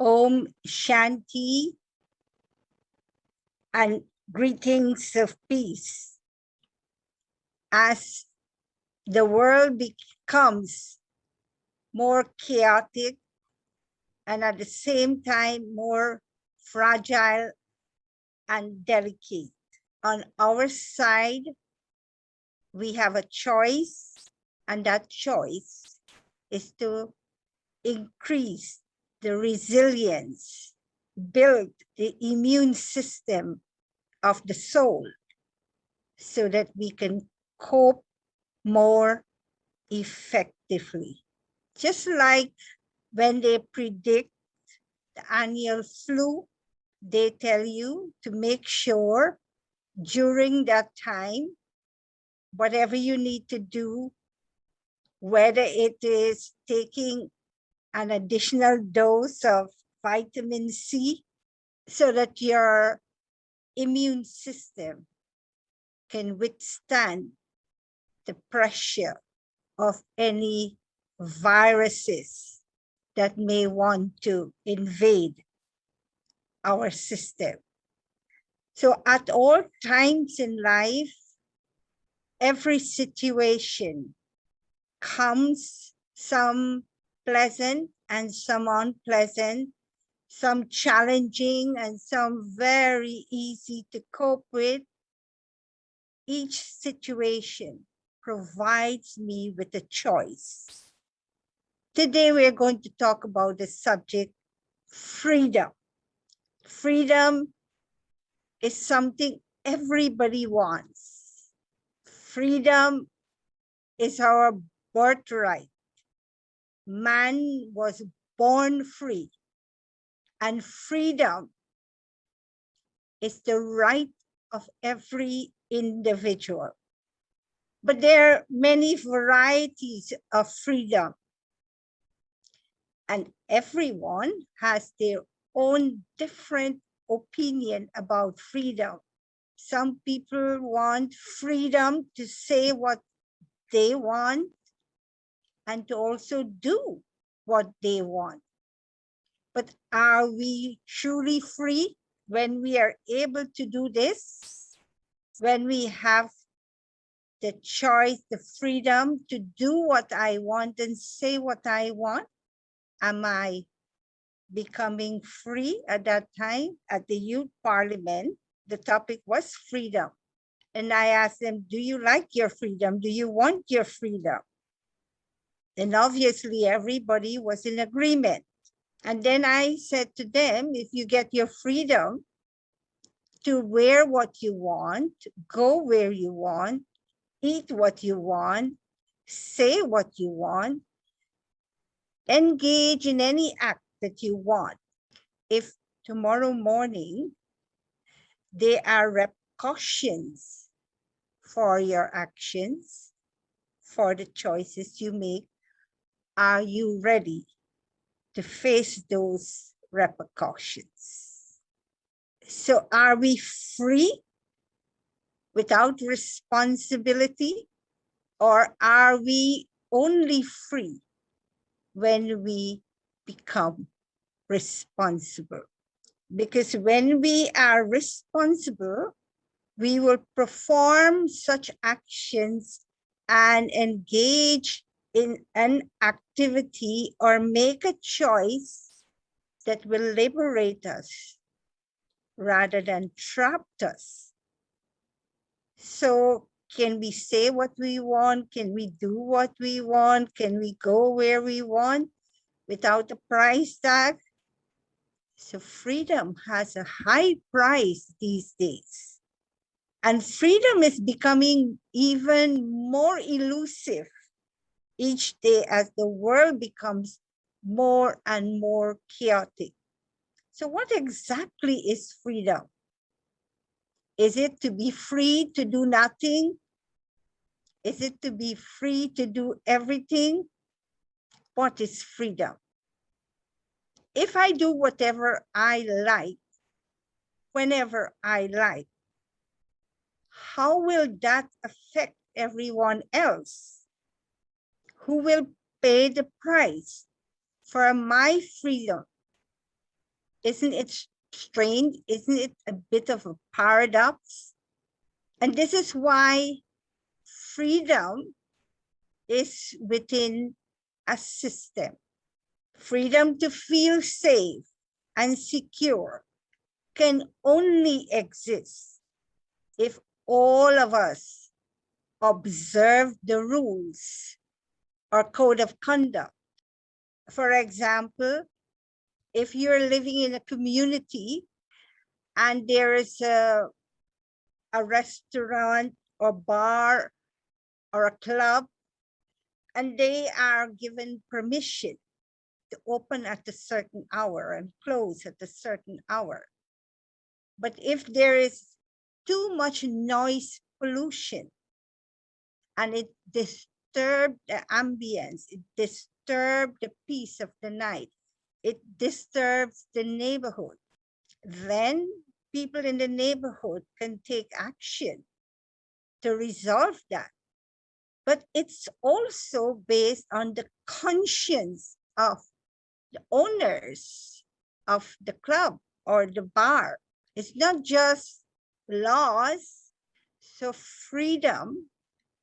Om Shanti and greetings of peace. As the world becomes more chaotic and at the same time more fragile and delicate, on our side, we have a choice, and that choice is to increase the resilience, build the immune system of the soul so that we can cope more effectively. Just like when they predict the annual flu, they tell you to make sure during that time, whatever you need to do, whether it is taking an additional dose of vitamin C so that your immune system can withstand the pressure of any viruses that may want to invade our system. So at all times in life, every situation comes, some pleasant and some unpleasant, some challenging and some very easy to cope with. Each situation provides me with a choice. Today, we're going to talk about the subject freedom. Freedom is something everybody wants. Freedom is our birthright. Man was born free, and freedom is the right of every individual. But there are many varieties of freedom, and everyone has their own different opinion about freedom. Some people want freedom to say what they want and to also do what they want. But are we truly free when we are able to do this? When we have the choice, the freedom to do what I want and say what I want? Am I becoming free at that time? At the youth parliament, the topic was freedom. And I asked them, do you like your freedom? Do you want your freedom? And obviously everybody was in agreement. And then I said to them, if you get your freedom to wear what you want, go where you want, eat what you want, say what you want, engage in any act that you want. If tomorrow morning there are repercussions for your actions, for the choices you make, are you ready to face those repercussions? So are we free without responsibility, or are we only free when we become responsible? Because when we are responsible, we will perform such actions and engage in an activity or make a choice that will liberate us rather than trap us. So can we say what we want? Can we do what we want? Can we go where we want without a price tag? So freedom has a high price these days. And freedom is becoming even more elusive each day as the world becomes more and more chaotic. So what exactly is freedom? Is it to be free to do nothing? Is it to be free to do everything? What is freedom? If I do whatever I like, whenever I like, how will that affect everyone else? Who will pay the price for my freedom? Isn't it strange? Isn't it a bit of a paradox? And this is why freedom is within a system. Freedom to feel safe and secure can only exist if all of us observe the rules or code of conduct. For example, if you're living in a community and there is a restaurant or bar or a club, and they are given permission to open at a certain hour and close at a certain hour. But if there is too much noise pollution and it disturbed the ambience, it disturbed the peace of the night, it disturbs the neighborhood, then people in the neighborhood can take action to resolve that. But it's also based on the conscience of the owners of the club or the bar. It's not just laws, so freedom,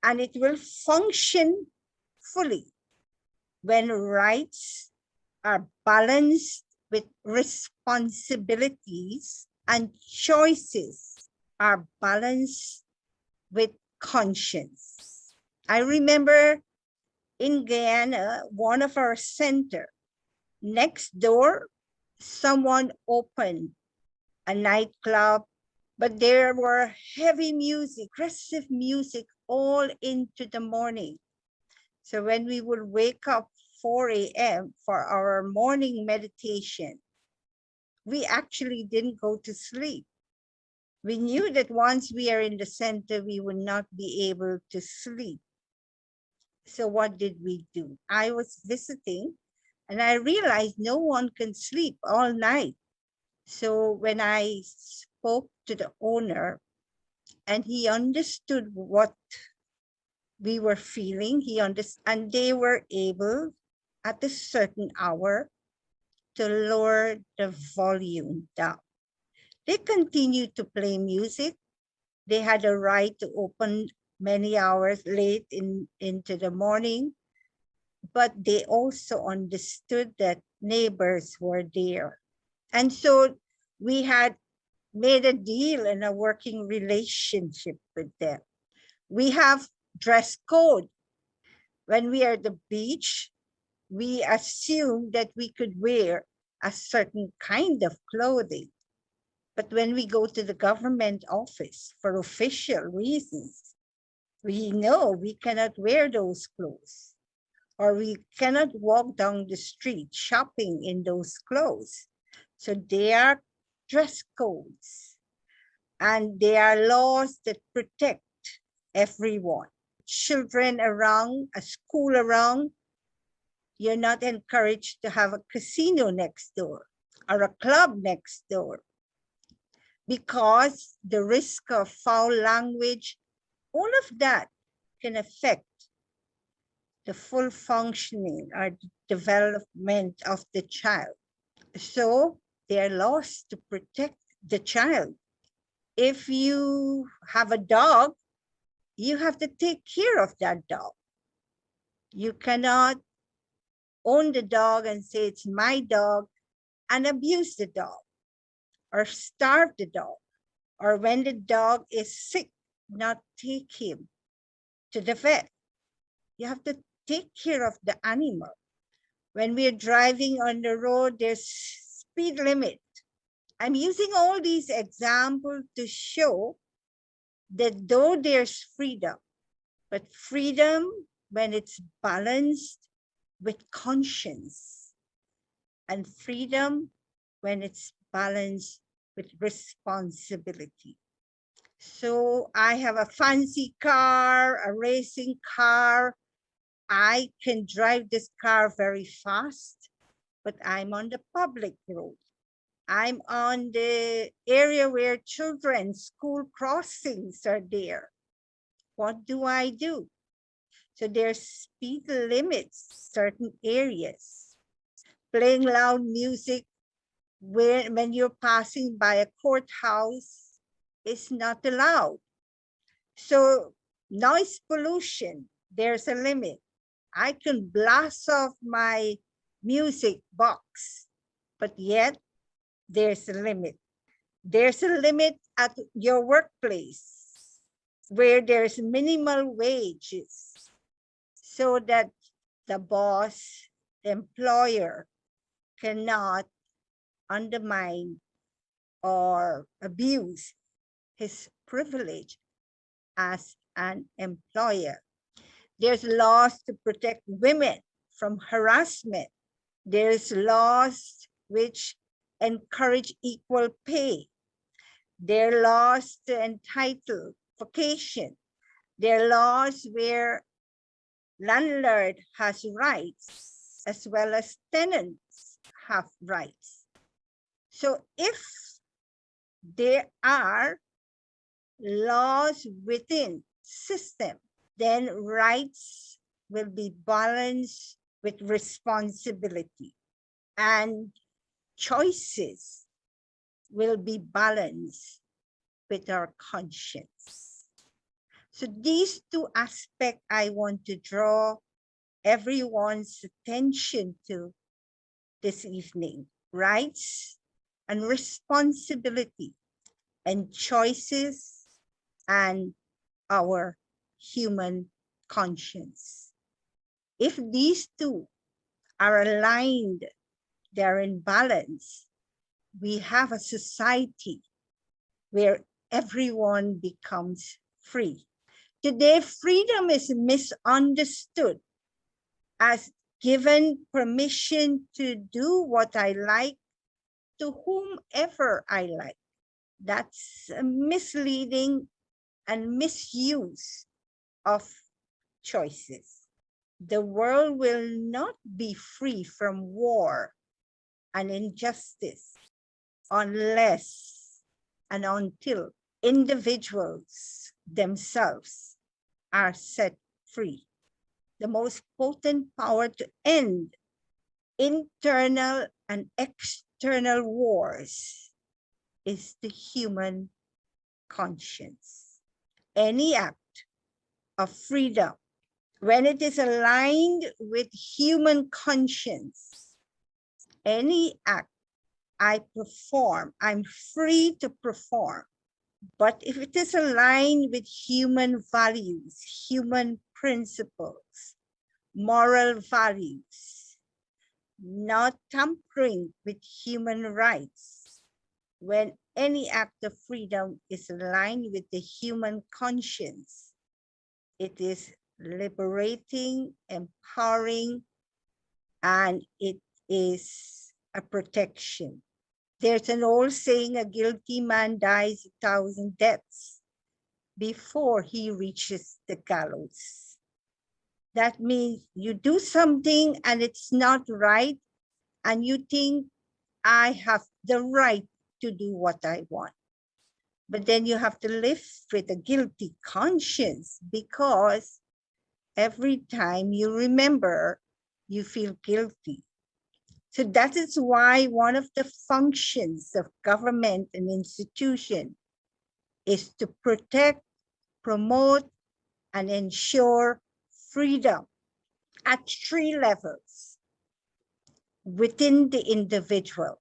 and it will function fully when rights are balanced with responsibilities and choices are balanced with conscience. I remember in Guyana, one of our center, next door, someone opened a nightclub, but there were heavy music, aggressive music all into the morning. So when we would wake up 4 a.m. for our morning meditation, we actually didn't go to sleep. We knew that once we are in the center, we would not be able to sleep. So what did we do? I was visiting and I realized no one can sleep all night. So when I spoke to the owner and he understood what we were feeling, he understood, and they were able at a certain hour to lower the volume down. They continued to play music. They had a right to open many hours late into the morning, but they also understood that neighbors were there. And so we had made a deal and a working relationship with them. We have dress code. When we are at the beach, we assume that we could wear a certain kind of clothing. But when we go to the government office for official reasons, we know we cannot wear those clothes, or we cannot walk down the street shopping in those clothes. So they are dress codes, and they are laws that protect everyone. Children around, a school around, you're not encouraged to have a casino next door or a club next door, because the risk of foul language, all of that can affect the full functioning or development of the child. So there are laws to protect the child. If you have a dog, you have to take care of that dog. You cannot own the dog and say it's my dog and abuse the dog or starve the dog, or when the dog is sick, not take him to the vet. You have to take care of the animal. When we're driving on the road, there's speed limit. I'm using all these examples to show that though there's freedom, but freedom when it's balanced with conscience, and freedom when it's balanced with responsibility. So I have a fancy car, a racing car. I can drive this car very fast, but I'm on the public road. I'm on the area where children's school crossings are there. What do I do? So there's speed limits, certain areas. Playing loud music when you're passing by a courthouse, it's not allowed. So noise pollution, there's a limit. I can blast off my music box, but yet there's a limit. There's a limit at your workplace where there's minimal wages so that the boss, the employer cannot undermine or abuse his privilege as an employer. There's laws to protect women from harassment. There's laws which encourage equal pay. There are laws to entitle vacation. There are laws where landlord has rights as well as tenants have rights. So if there are laws within system, then rights will be balanced with responsibility, and choices will be balanced with our conscience. So these two aspects I want to draw everyone's attention to this evening: rights and responsibility, and choices and our human conscience. If these two are aligned, they're in balance, we have a society where everyone becomes free. Today, freedom is misunderstood as given permission to do what I like to whomever I like. That's a misleading and misuse of choices. The world will not be free from war and injustice unless and until individuals themselves are set free. The most potent power to end internal and external wars is the human conscience. Any act of freedom, when it is aligned with human conscience, any act I perform, I'm free to perform. But if it is aligned with human values, human principles, moral values, not tampering with human rights, when any act of freedom is aligned with the human conscience, it is liberating, empowering, and it is a protection. There's an old saying, a guilty man dies 1,000 deaths before he reaches the gallows. That means you do something and it's not right, and you think, I have the right to do what I want. But then you have to live with a guilty conscience, because every time you remember, you feel guilty. So that is why one of the functions of government and institution is to protect, promote, and ensure freedom at 3 levels within the individual.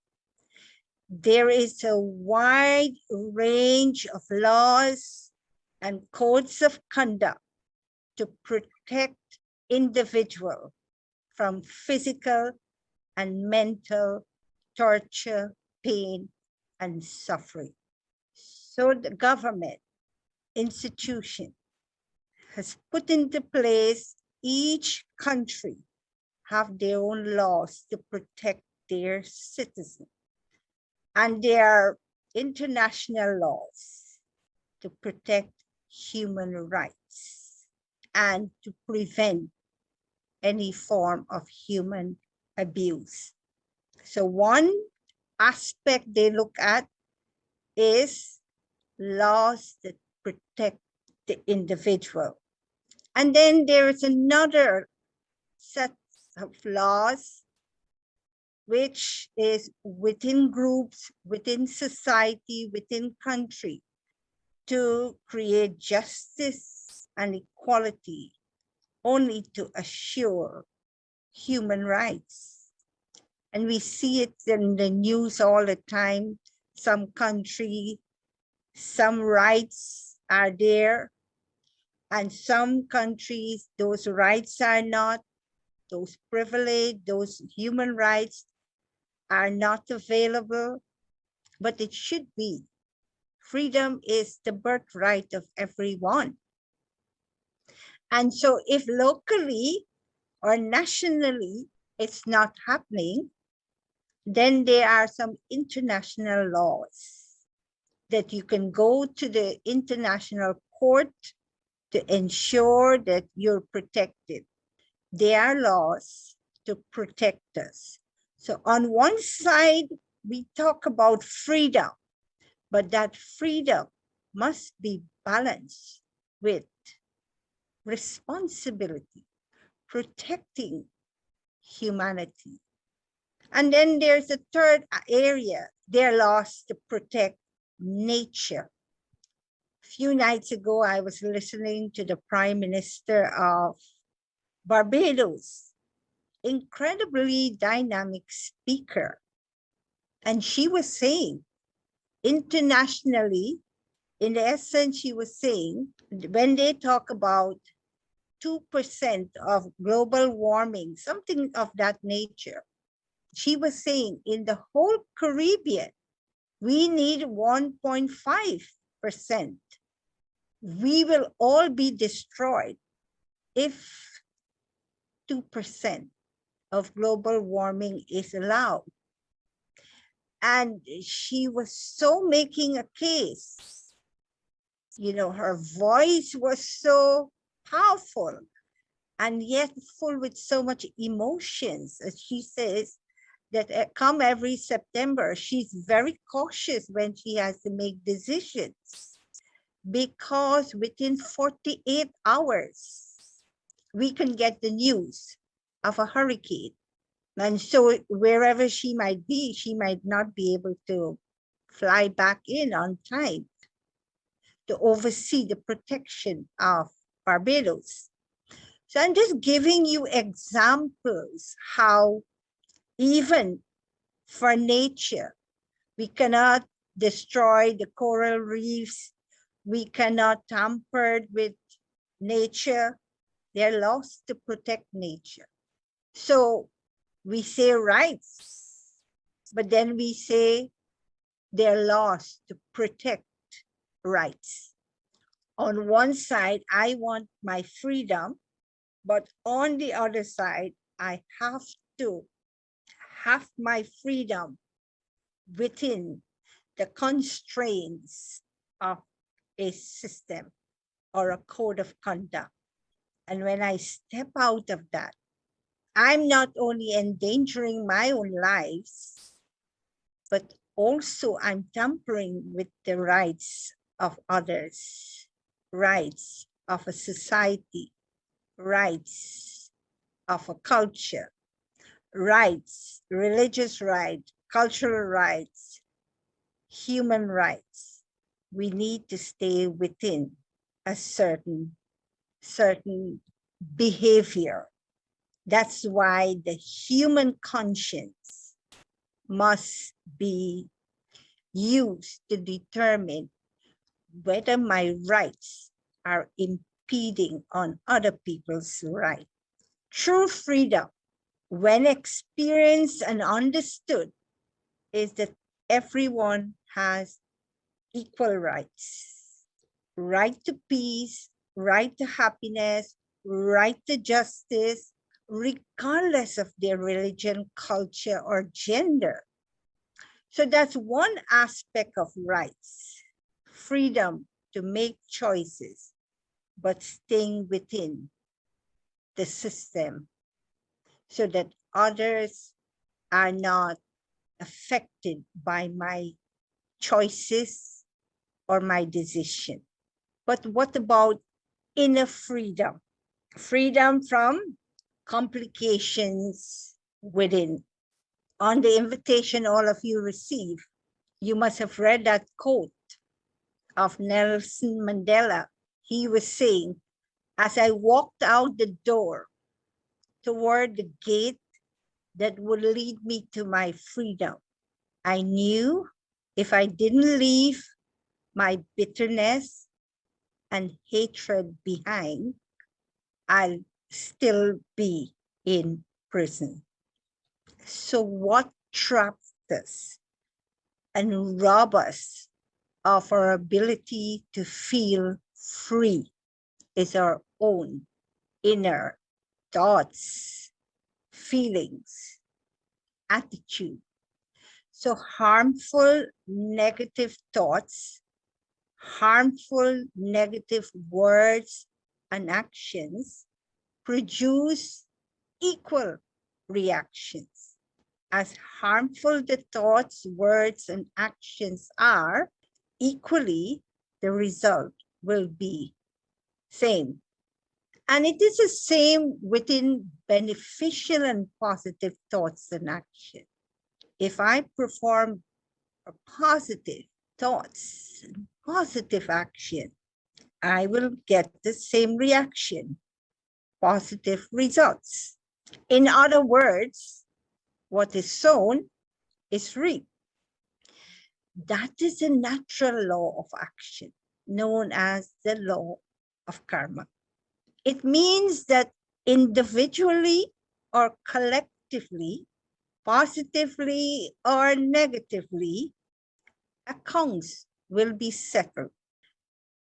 There is a wide range of laws and codes of conduct to protect individual from physical and mental torture, pain, and suffering. So the government institution has put into place, each country have their own laws to protect their citizens. And there are international laws to protect human rights and to prevent any form of human abuse. So one aspect they look at is laws that protect the individual. And then there is another set of laws which is within groups, within society, within country, to create justice and equality, only to assure human rights. And we see it in the news all the time. Some country, some rights are there, and some countries, those rights are not, those privilege, those human rights are not available, but it should be. Freedom is the birthright of everyone. And so if locally or nationally it's not happening, then there are some international laws that you can go to the international court to ensure that you're protected. There are laws to protect us. So on one side, we talk about freedom, but that freedom must be balanced with responsibility, protecting humanity. And then there's a third area, there are laws to protect nature. A few nights ago, I was listening to the Prime Minister of Barbados, incredibly dynamic speaker. And she was saying, internationally, in the essence, she was saying, when they talk about 2% of global warming, something of that nature, she was saying in the whole Caribbean, we need 1.5%. We will all be destroyed if 2% of global warming is allowed. And she was so making a case. You know, her voice was so powerful and yet full with so much emotions. As she says that come every September, she's very cautious when she has to make decisions, because within 48 hours, we can get the news of a hurricane. And so wherever she might be, she might not be able to fly back in on time to oversee the protection of Barbados. So I'm just giving you examples how even for nature, we cannot destroy the coral reefs. We cannot tamper with nature. They're laws to protect nature. So we say rights, but then we say they're laws to protect rights. On one side, I want my freedom, but on the other side, I have to have my freedom within the constraints of a system or a code of conduct. And when I step out of that, I'm not only endangering my own lives, but also I'm tampering with the rights of others, rights of a society, rights of a culture, rights, religious rights, cultural rights, human rights. We need to stay within a certain behavior. That's why the human conscience must be used to determine whether my rights are impeding on other people's rights. True freedom, when experienced and understood, is that everyone has equal rights. Right to peace, right to happiness, right to justice, regardless of their religion, culture, or gender. So that's one aspect of rights, freedom to make choices, but staying within the system so that others are not affected by my choices or my decision. But what about inner freedom? Freedom from complications within. On the invitation all of you receive, you must have read that quote of Nelson Mandela. He was saying, as I walked out the door toward the gate that would lead me to my freedom, I knew if I didn't leave my bitterness and hatred behind, I'll still be in prison. So what traps us and robs us of our ability to feel free is our own inner thoughts, feelings, attitude. So harmful negative thoughts, harmful negative words and actions produce equal reactions. As harmful the thoughts, words, and actions are, equally the result will be same. And it is the same within beneficial and positive thoughts and action. If I perform a positive thoughts, positive action, I will get the same reaction, positive results. In other words, what is sown is reaped. That is a natural law of action, known as the law of karma. It means that individually or collectively, positively or negatively, accounts will be settled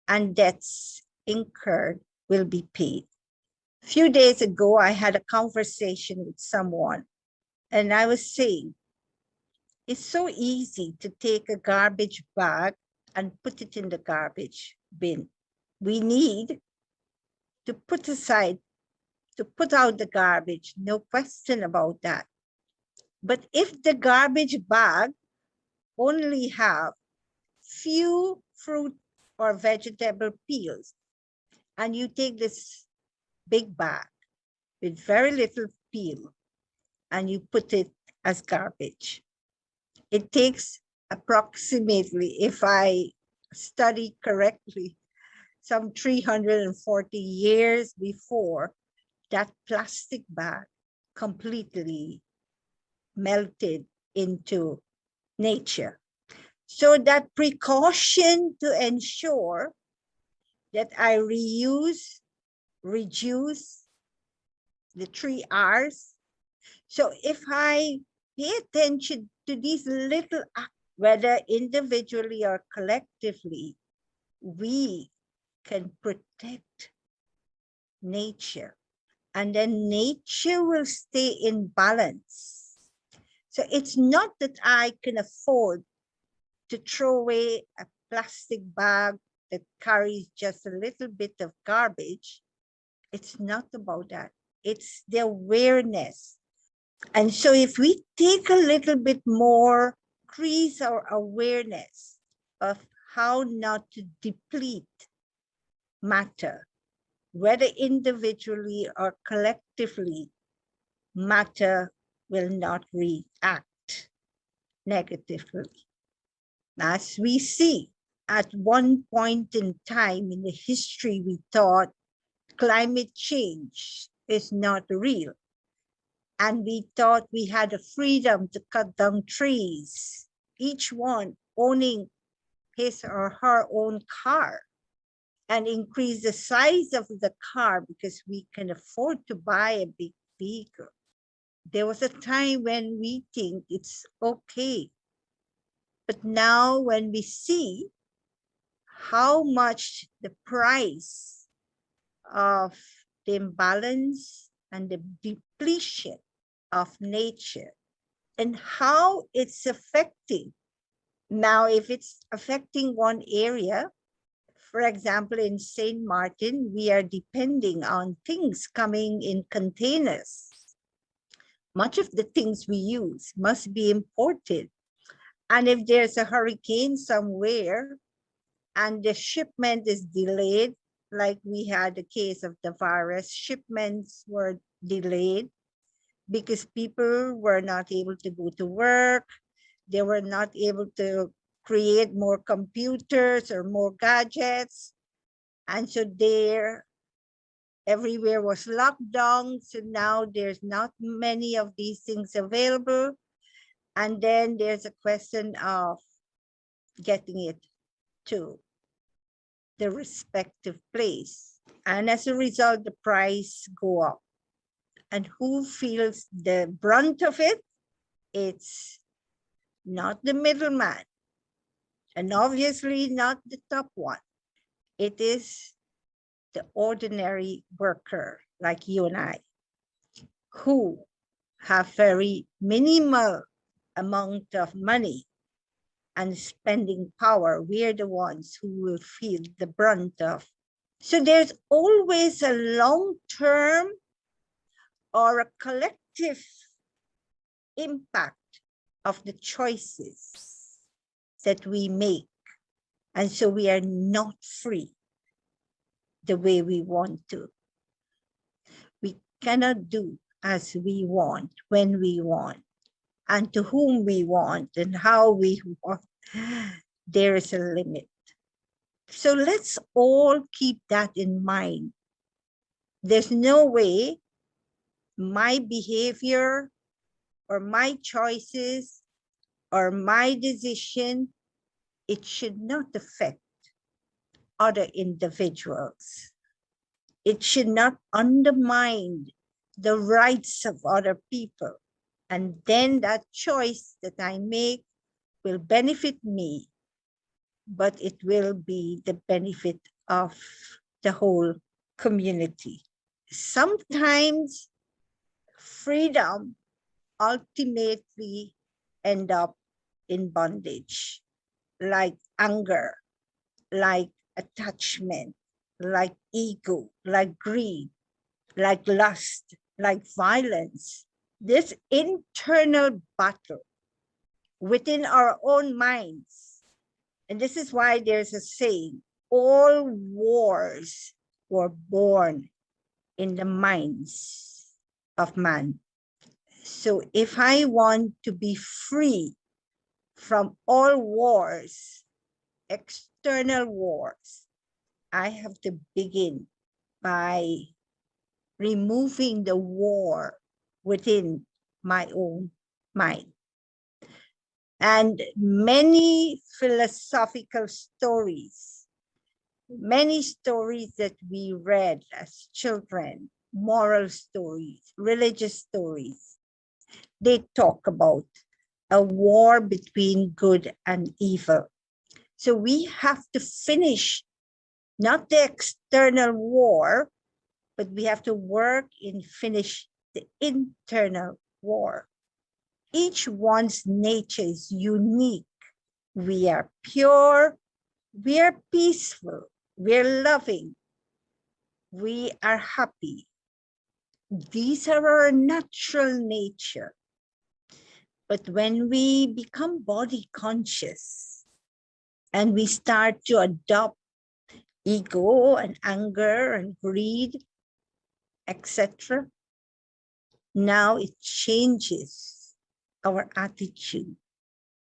and debts incurred will be paid. A few days ago, I had a conversation with someone, and I was saying, it's so easy to take a garbage bag and put it in the garbage bin. We need to put out the garbage, no question about that. But if the garbage bag only have few fruit or vegetable peels, and you take this big bag with very little peel and you put it as garbage, it takes approximately, if I study correctly, some 340 years before that plastic bag completely melted into nature. So that precaution to ensure that I reuse, reduce the 3 R's. So if I pay attention to these little acts, whether individually or collectively, we can protect nature, and then nature will stay in balance. So it's not that I can afford to throw away a plastic bag that carries just a little bit of garbage. It's not about that. It's the awareness. And so if we take a little bit more, increase our awareness of how not to deplete matter, whether individually or collectively, matter will not react negatively. As we see, at one point in time in the history, we thought climate change is not real. And we thought we had a freedom to cut down trees, each one owning his or her own car, and increase the size of the car because we can afford to buy a big vehicle. There was a time when we think it's okay. But now when we see how much the price of the imbalance and the depletion of nature and how it's affecting. Now, if it's affecting one area, for example, in St. Martin, we are depending on things coming in containers. Much of the things we use must be imported. And if there's a hurricane somewhere and the shipment is delayed, like we had the case of the virus, shipments were delayed, because people were not able to go to work. They were not able to create more computers or more gadgets. And so there, everywhere was locked down. So now there's not many of these things available. And then there's a question of getting it to the respective place. And as a result, the price go up. And who feels the brunt of it? It's not the middleman, and obviously not the top one. It is the ordinary worker like you and I, who have very minimal amount of money and spending power. We're the ones who will feel the brunt of. So there's always a long-term or a collective impact of the choices that we make. And so we are not free the way we want to. We cannot do as we want, when we want, and to whom we want, and how we want. There is a limit. So let's all keep that in mind. There's no way my behavior or my choices or my decision, it should not affect other individuals. It should not undermine the rights of other people. And then that choice that I make will benefit me, but it will be the benefit of the whole community. Sometimes freedom ultimately end up in bondage, like anger, like attachment, like ego, like greed, like lust, like violence. This internal battle within our own minds. And this is why there's a saying, all wars were born in the minds of man. So if I want to be free from all wars, external wars, I have to begin by removing the war within my own mind. And many philosophical stories, many stories that we read as children, moral stories, religious stories, they talk about a war between good and evil. So we have to finish not the external war, but we have to work in finish the internal war. Each one's nature is unique. We are pure, we are peaceful, we're loving, we are happy. These are our natural nature. But when we become body conscious and we start to adopt ego and anger and greed, etc., now it changes our attitude.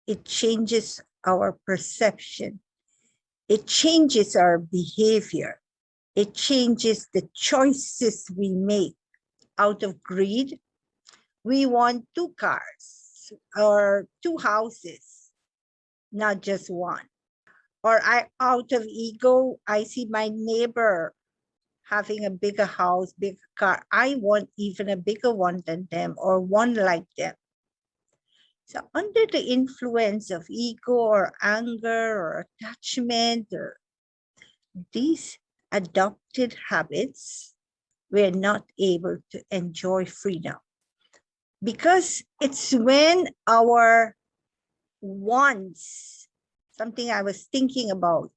It changes our perception. It changes our behavior. It changes the choices we make. Out of greed, we want 2 cars or 2 houses, not just one. Or out of ego, I see my neighbor having a bigger house, bigger car. I want even a bigger one than them or one like them. So under the influence of ego or anger or attachment or these adopted habits, we're not able to enjoy freedom. Because it's when our wants, something I was thinking about,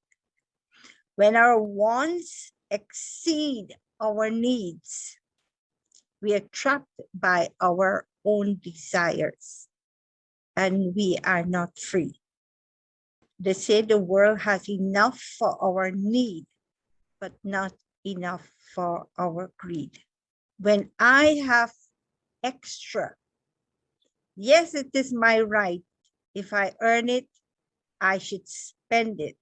when our wants exceed our needs, we are trapped by our own desires and we are not free. They say the world has enough for our need, but not enough for our greed. When I have extra. Yes, it is my right. If I earn it, I should spend it.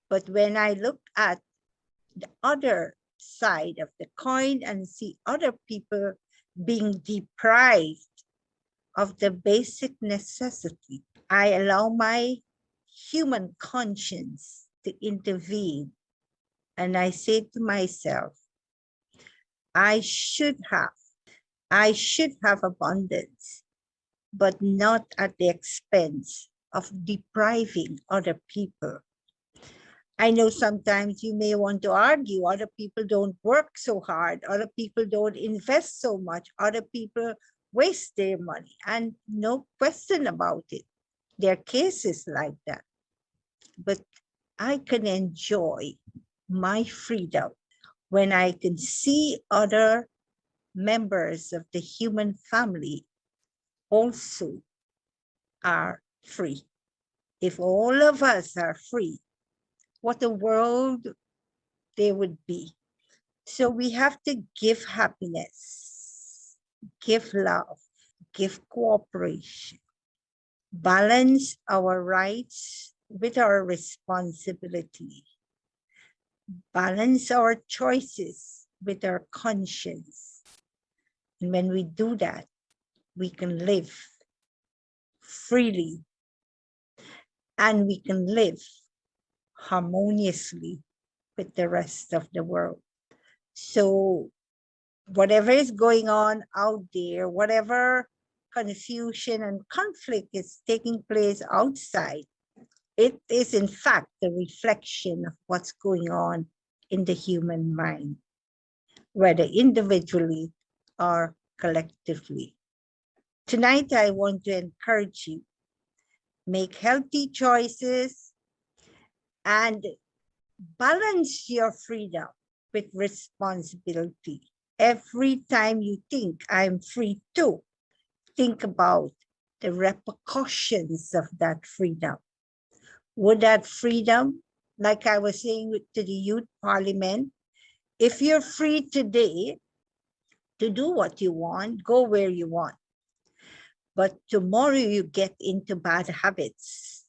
But when I look at the other side of the coin and see other people being deprived of the basic necessity, I allow my human conscience to intervene. And I say to myself, I should have abundance, but not at the expense of depriving other people. I know sometimes you may want to argue other people don't work so hard, other people don't invest so much, other people waste their money, and no question about it. There are cases like that. But I can enjoy my freedom when I can see other members of the human family also are free. If all of us are free, what a world there would be. So we have to give happiness, give love, give cooperation, balance our rights with our responsibility, balance our choices with our conscience. And when we do that, we can live freely and we can live harmoniously with the rest of the world. So whatever is going on out there, whatever confusion and conflict is taking place outside, it is in fact the reflection of what's going on in the human mind, whether individually or collectively. Tonight, I want to encourage you, make healthy choices and balance your freedom with responsibility. Every time you think I'm free to, think about the repercussions of that freedom. Would that freedom, like I was saying to the youth parliament, if you're free today to do what you want, go where you want. But tomorrow you get into bad habits.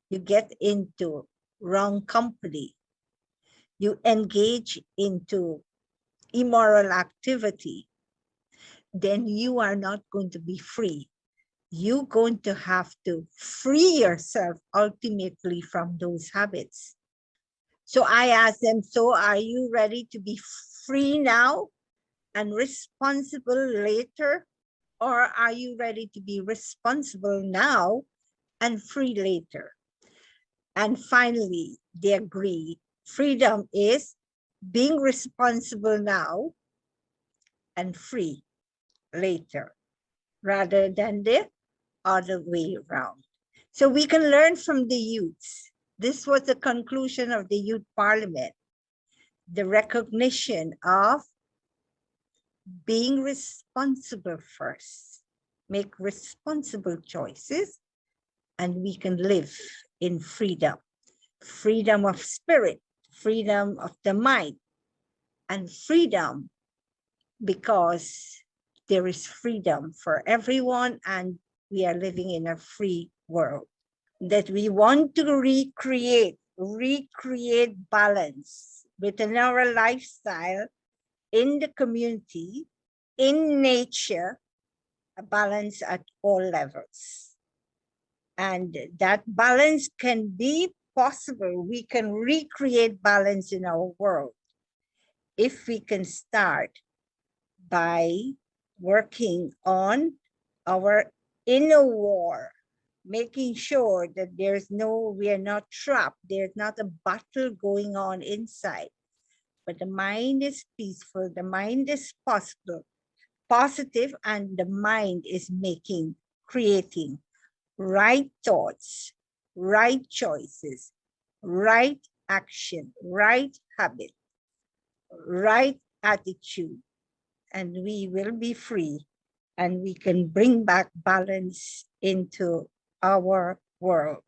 You get into wrong company. You engage into immoral activity. Then you are not going to be free. You're going to have to free yourself ultimately from those habits. So I asked them, so are you ready to be free now and responsible later? Or are you ready to be responsible now and free later? And finally, they agree. Freedom is being responsible now and free later, rather than the other way around. So we can learn from the youths. This was the conclusion of the youth parliament, the recognition of being responsible first, make responsible choices, and we can live in freedom, freedom of spirit, freedom of the mind, and freedom because there is freedom for everyone and we are living in a free world. That we want to recreate balance within our lifestyle, in the community, in nature, a balance at all levels. And that balance can be possible. We can recreate balance in our world if we can start by working on our inner war, making sure that we are not trapped, there's not a battle going on inside, but the mind is peaceful, the mind is positive, and the mind is creating right thoughts, right choices, right action, right habit, right attitude, and we will be free and we can bring back balance into our world.